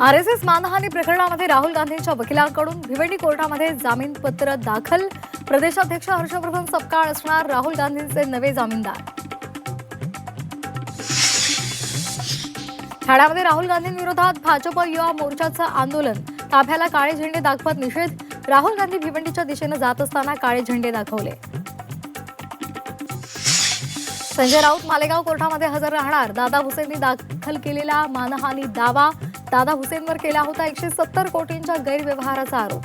RSS मानहानी प्रकरणामध्ये राहुल गांधींच्या वकिलांकडून भिवंडी कोर्टामध्ये जामीनपत्र दाखल. प्रदेशाध्यक्ष हर्षवर्धन सपकाळ असणार राहुल गांधींचे नवे जामीनदार. ठाण्यामध्ये राहुल गांधींविरोधात भाजप युवा मोर्चाचं आंदोलन. ताफ्याला काळे झेंडे दाखवत निषेध. राहुल गांधी भिवंडीच्या दिशेने जात असताना काळे झेंडे दाखवले. संजय राऊत मालेगाव कोर्टामध्ये हजर राहणार. दादा हुसेननी दाखल केलेला मानहानी दावा. दादा हुसेनवर केला होता 170 कोटींच्या गैरव्यवहाराचा आरोप.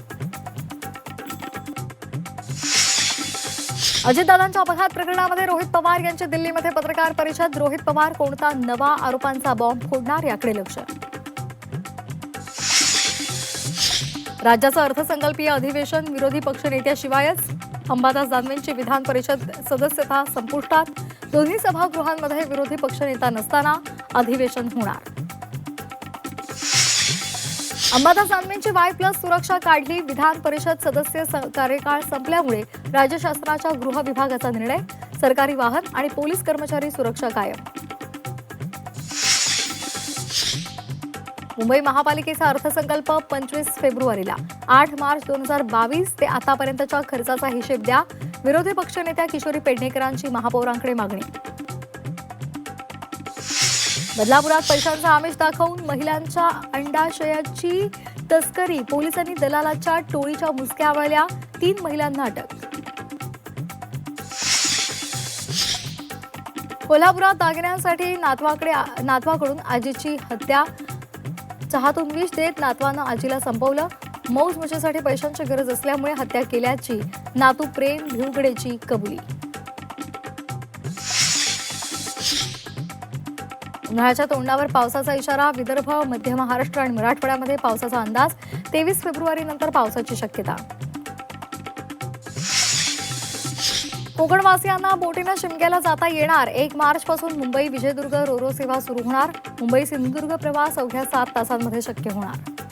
अजितदादांच्या अपघात प्रकरणामध्ये रोहित पवार यांची दिल्लीमध्ये पत्रकार परिषद. रोहित पवार कोणता नवा आरोपांचा बॉम्ब फोडणार याकडे लक्ष. राज्याचं अर्थसंकल्पीय अधिवेशन विरोधी पक्षनेत्याशिवायच. अंबादास दानवेंची विधान परिषद सदस्यता संपुष्टात. दोन्ही सभागृहांमध्ये विरोधी पक्षनेता नसताना अधिवेशन होणार. अंबादास दानवेंची Y+ सुरक्षा काढली. विधान परिषद सदस्य कार्यकाळ संपल्यामुळे राज्य शासनाच्या गृह विभागाचा निर्णय. सरकारी वाहन आणि पोलीस कर्मचारी सुरक्षा कायम. मुंबई महापालिकेचा अर्थसंकल्प 25 फेब्रुवारीला. 8 मार्च 2022 ते आतापर्यंतच्या खर्चाचा हिशेब द्या. विरोधी पक्षनेत्या किशोरी पेडणेकरांची महापौरांकडे मागणी. बदलापुरात पैशांचा आमिष दाखवून महिलांच्या अंडाशयाची तस्करी. पोलिसांनी दलालाच्या टोळीच्या मुसक्या आवळल्या. 3 महिलांना अटक. कोल्हापुरात दागिन्यांसाठी नातवाकडून आजीची हत्या. चहातून विष देत नातवानं आजीला संपवलं. मौज मजेसाठी पैशांची गरज असल्यामुळे हत्या केल्याची नातू प्रेम भिवगडेची कबुली. उन्हाळ्याच्या तोंडावर पावसाचा इशारा. विदर्भ, मध्य महाराष्ट्र आणि मराठवाड्यामध्ये पावसाचा अंदाज. 23 फेब्रुवारीनंतर पावसाची शक्यता. कोकणवासियांना बोटीनं शिमग्याला जाता येणार. 1 मार्चपासून मुंबई विजयदुर्ग रोरो सेवा सुरू होणार. मुंबई सिंधुदुर्ग प्रवास अवघ्या 7 तासांमध्ये शक्य होणार.